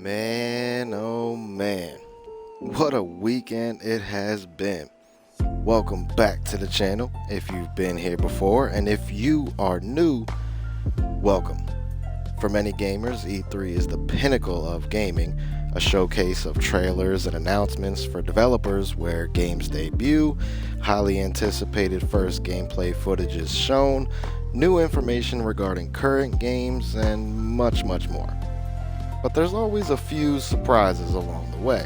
Man, oh man, what a weekend it has been. Welcome back to the channel if you've been here before, and if you are new, welcome. For many gamers, E3 is the pinnacle of gaming, a showcase of trailers and announcements for developers where games debut, highly anticipated first gameplay footage is shown, new information regarding current games, and much more. But there's always a few surprises along the way.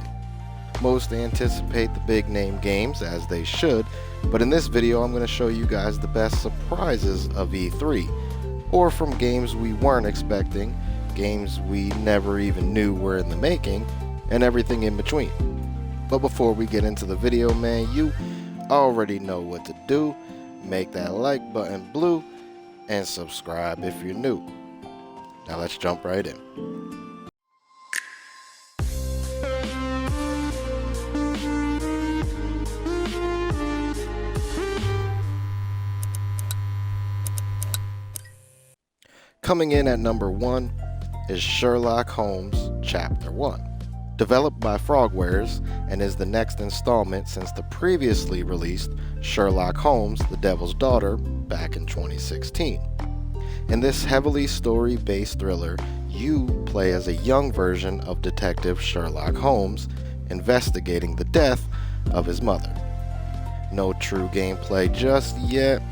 Most anticipate the big name games, as they should, but in this video I'm going to show you guys the best surprises of E3, or from games we weren't expecting, games we never even knew were in the making, and everything in between. But before we get into the video, man, you already know what to do. Make that like button blue and subscribe if you're new. Now let's jump right in. Coming in at number 1 is Sherlock Holmes Chapter 1. Developed by Frogwares and is the next installment since the previously released Sherlock Holmes, The Devil's Daughter back in 2016. In this heavily story-based thriller, you play as a young version of Detective Sherlock Holmes investigating the death of his mother. No true gameplay just yet,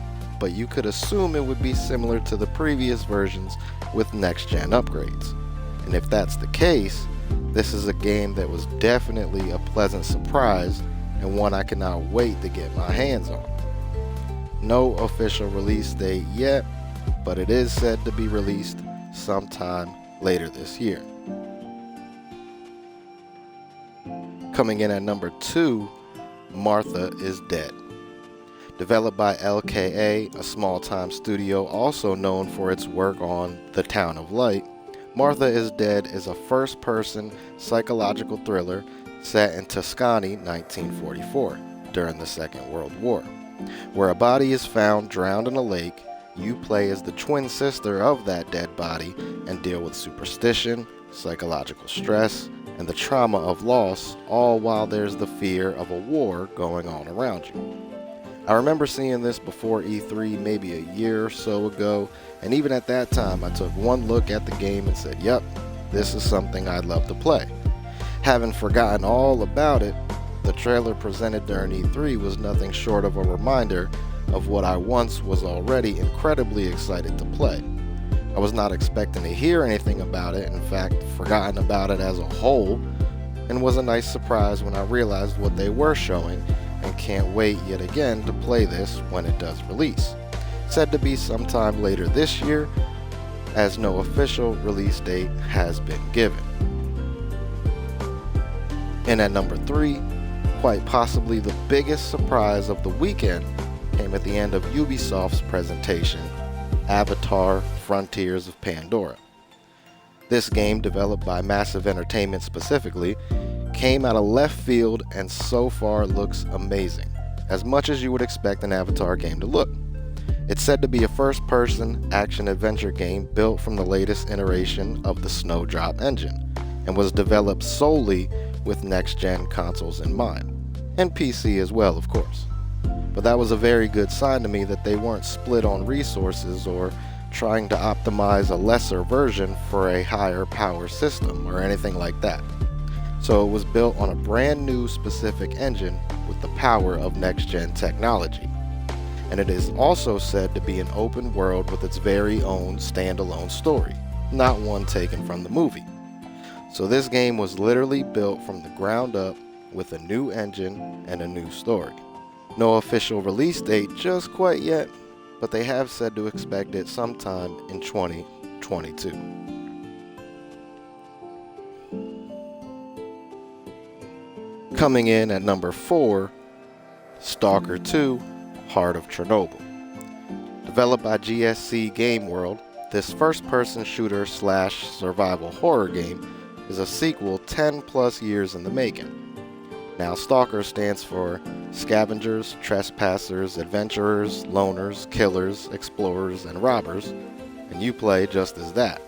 but you could assume it would be similar to the previous versions with next-gen upgrades. And if that's the case, this is a game that was definitely a pleasant surprise and one I cannot wait to get my hands on. No official release date yet, but it is said to be released sometime later this year. Coming in at number 2, Martha is Dead. Developed by S.T.A.L.K.E.R, a small-time studio also known for its work on The Town of Light, Martha is Dead is a first-person psychological thriller set in Tuscany, 1944, during the Second World War. Where a body is found drowned in a lake, you play as the twin sister of that dead body and deal with superstition, psychological stress, and the trauma of loss, all while there's the fear of a war going on around you. I remember seeing this before E3 maybe a year or so ago, and even at that time I took one look at the game and said, yep, this is something I'd love to play. Having forgotten all about it, the trailer presented during E3 was nothing short of a reminder of what I once was already incredibly excited to play. I was not expecting to hear anything about it, in fact, forgotten about it as a whole, and was a nice surprise when I realized what they were showing, and can't wait yet again to play this when it does release. Said to be sometime later this year, as no official release date has been given. And at number 3, quite possibly the biggest surprise of the weekend, came at the end of Ubisoft's presentation, Avatar: Frontiers of Pandora. This game, developed by Massive Entertainment specifically, came out of left field and so far looks amazing, as much as you would expect an Avatar game to look. It's said to be a first-person action-adventure game built from the latest iteration of the Snowdrop engine, and was developed solely with next-gen consoles in mind, and PC as well, of course. But that was a very good sign to me that they weren't split on resources or trying to optimize a lesser version for a higher power system or anything like that. So it was built on a brand new specific engine with the power of next-gen technology. And it is also said to be an open world with its very own standalone story, not one taken from the movie. So this game was literally built from the ground up with a new engine and a new story. No official release date just quite yet, but they have said to expect it sometime in 2022. Coming in at number 4, Stalker 2, Heart of Chernobyl. Developed by GSC Game World, this first-person shooter / survival horror game is a sequel 10 plus years in the making. Now, Stalker stands for Scavengers, Trespassers, Adventurers, Loners, Killers, Explorers, and Robbers, and you play just as that.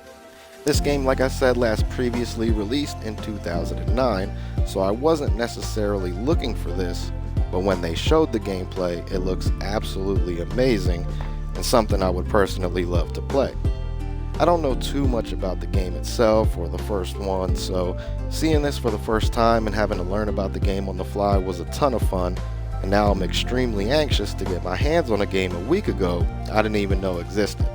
This game, like I said, last previously released in 2009, so I wasn't necessarily looking for this, but when they showed the gameplay, it looks absolutely amazing and something I would personally love to play. I don't know too much about the game itself or the first one, so seeing this for the first time and having to learn about the game on the fly was a ton of fun, and now I'm extremely anxious to get my hands on a game a week ago I didn't even know existed.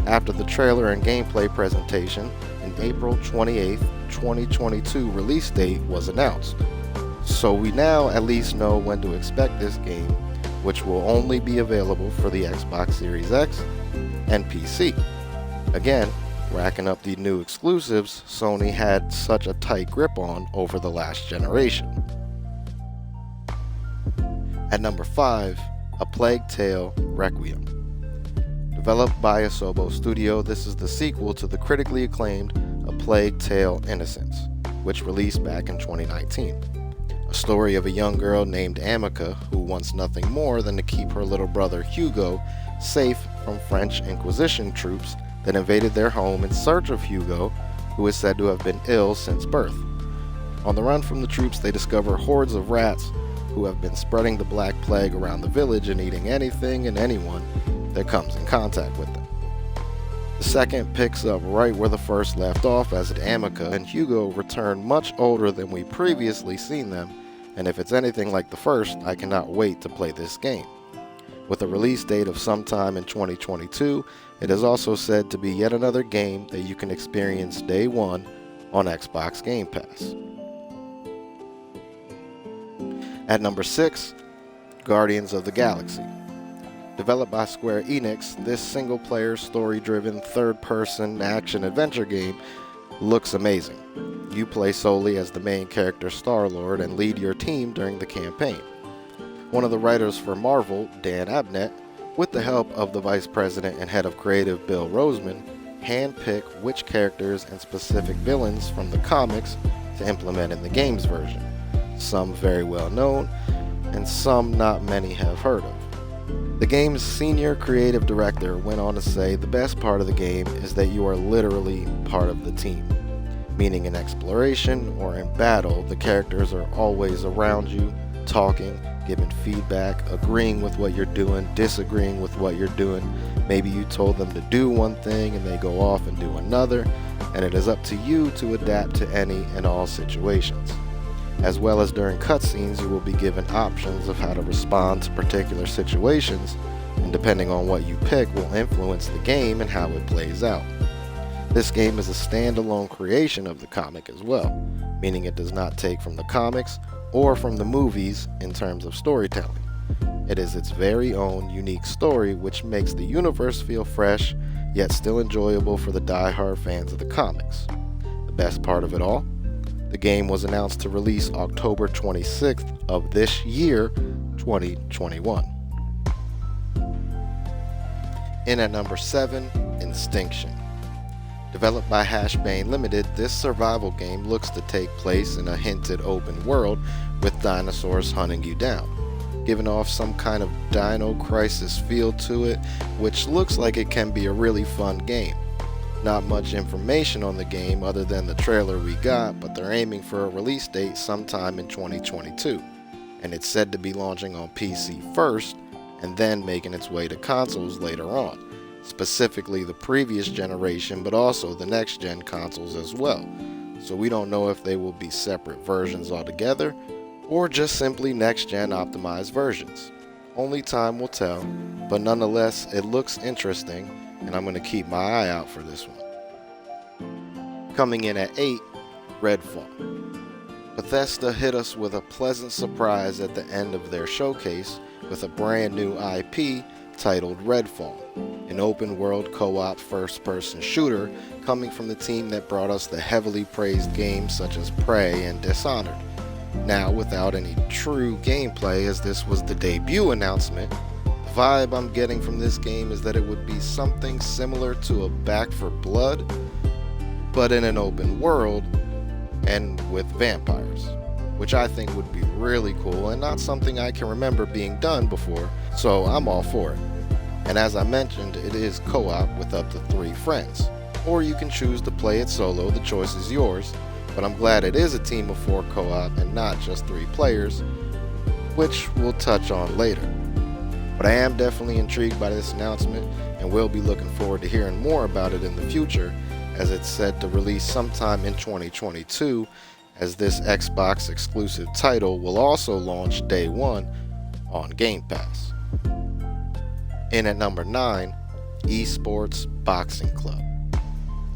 After the trailer and gameplay presentation, an April 28th, 2022 release date was announced. So we now at least know when to expect this game, which will only be available for the Xbox Series X and PC. Again, racking up the new exclusives Sony had such a tight grip on over the last generation. At number 5, A Plague Tale: Requiem. Developed by Asobo Studio, this is the sequel to the critically acclaimed A Plague Tale: Innocence, which released back in 2019. A story of a young girl named Amica who wants nothing more than to keep her little brother Hugo safe from French Inquisition troops that invaded their home in search of Hugo, who is said to have been ill since birth. On the run from the troops, they discover hordes of rats who have been spreading the Black Plague around the village and eating anything and anyone that comes in contact with them. The second picks up right where the first left off, as Amica and Hugo return much older than we previously seen them, and if it's anything like the first, I cannot wait to play this game. With a release date of sometime in 2022, it is also said to be yet another game that you can experience day one on Xbox Game Pass. At number 6, Guardians of the Galaxy. Developed by Square Enix, this single-player, story-driven, third-person action-adventure game looks amazing. You play solely as the main character Star-Lord and lead your team during the campaign. One of the writers for Marvel, Dan Abnett, with the help of the Vice President and Head of Creative Bill Roseman, handpick which characters and specific villains from the comics to implement in the game's version. Some very well known, and some not many have heard of. The game's senior creative director went on to say the best part of the game is that you are literally part of the team, meaning in exploration or in battle, the characters are always around you, talking, giving feedback, agreeing with what you're doing, disagreeing with what you're doing. Maybe you told them to do one thing and they go off and do another, and it is up to you to adapt to any and all situations. As well as during cutscenes, you will be given options of how to respond to particular situations, and depending on what you pick will influence the game and how it plays out. This game is a standalone creation of the comic as well, meaning it does not take from the comics or from the movies in terms of storytelling. It is its very own unique story, which makes the universe feel fresh, yet still enjoyable for the die-hard fans of the comics. The best part of it all? The game was announced to release October 26th of this year, 2021. In at number 7, Instinction. Developed by Hashbane Limited, this survival game looks to take place in a hinted open world with dinosaurs hunting you down, giving off some kind of Dino Crisis feel to it, which looks like it can be a really fun game. Not much information on the game other than the trailer we got, but they're aiming for a release date sometime in 2022, and it's said to be launching on PC first and then making its way to consoles later on. Specifically the previous generation, but also the next gen consoles as well. So we don't know if they will be separate versions altogether, or just simply next gen optimized versions. Only time will tell, but nonetheless it looks interesting, and I'm going to keep my eye out for this one. Coming in at 8, Redfall. Bethesda hit us with a pleasant surprise at the end of their showcase with a brand new IP titled Redfall, an open world co-op first-person shooter coming from the team that brought us the heavily praised games such as Prey and Dishonored. Now without any true gameplay, as this was the debut announcement, the vibe I'm getting from this game is that it would be something similar to a Back 4 Blood, but in an open world and with vampires, which I think would be really cool and not something I can remember being done before, so I'm all for it. And as I mentioned, it is co-op with up to 3 friends. or you can choose to play it solo. The choice is yours, but I'm glad it is a team of 4 co-op and not just 3 players, which we'll touch on later. But I am definitely intrigued by this announcement and will be looking forward to hearing more about it in the future, as it's said to release sometime in 2022, as this Xbox exclusive title will also launch day 1 on Game Pass. In at number 9, Esports Boxing Club.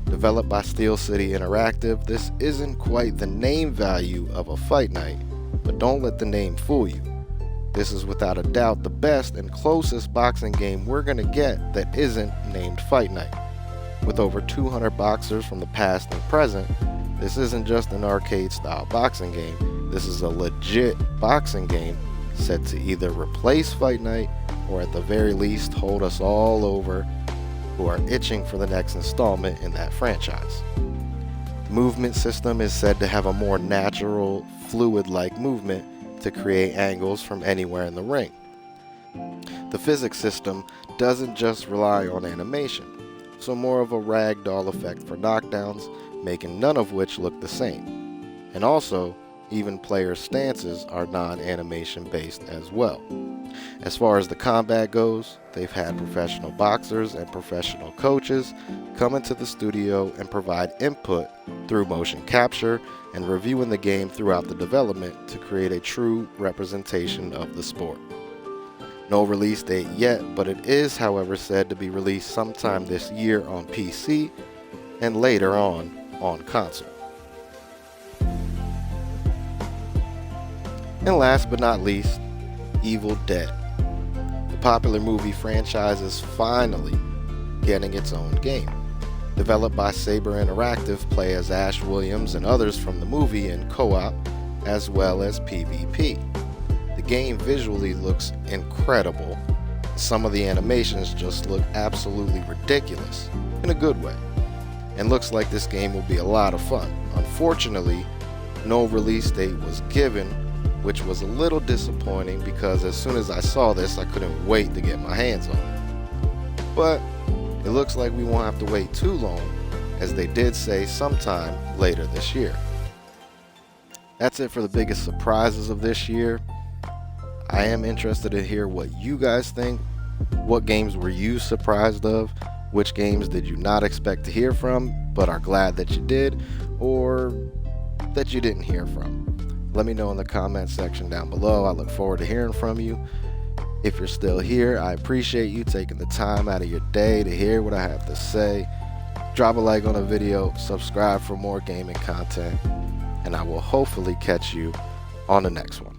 Developed by Steel City Interactive, this isn't quite the name value of a fight night, but don't let the name fool you. This is without a doubt the best and closest boxing game we're gonna get that isn't named Fight Night. With over 200 boxers from the past and present, this isn't just an arcade-style boxing game, this is a legit boxing game set to either replace Fight Night or at the very least hold us all over who are itching for the next installment in that franchise. The movement system is said to have a more natural, fluid-like movement to create angles from anywhere in the ring. The physics system doesn't just rely on animation, so more of a ragdoll effect for knockdowns, making none of which look the same. And also, even players' stances are non-animation based as well. As far as the combat goes, they've had professional boxers and professional coaches come into the studio and provide input through motion capture and reviewing the game throughout the development to create a true representation of the sport. No release date yet, but it is, however, said to be released sometime this year on PC and later on console. And last but not least, Evil Dead. The popular movie franchise is finally getting its own game. Developed by Saber Interactive, play as Ash Williams and others from the movie in co-op as well as PvP. The game visually looks incredible. Some of the animations just look absolutely ridiculous in a good way, and looks like this game will be a lot of fun. Unfortunately, no release date was given, which was a little disappointing because as soon as I saw this, I couldn't wait to get my hands on it. But it looks like we won't have to wait too long, as they did say sometime later this year. That's it for the biggest surprises of this year. I am interested to hear what you guys think. What games were you surprised of? Which games did you not expect to hear from, but are glad that you did, or that you didn't hear from? Let me know in the comment section down below. I look forward to hearing from you. If you're still here, I appreciate you taking the time out of your day to hear what I have to say. Drop a like on the video, subscribe for more gaming content, and I will hopefully catch you on the next one.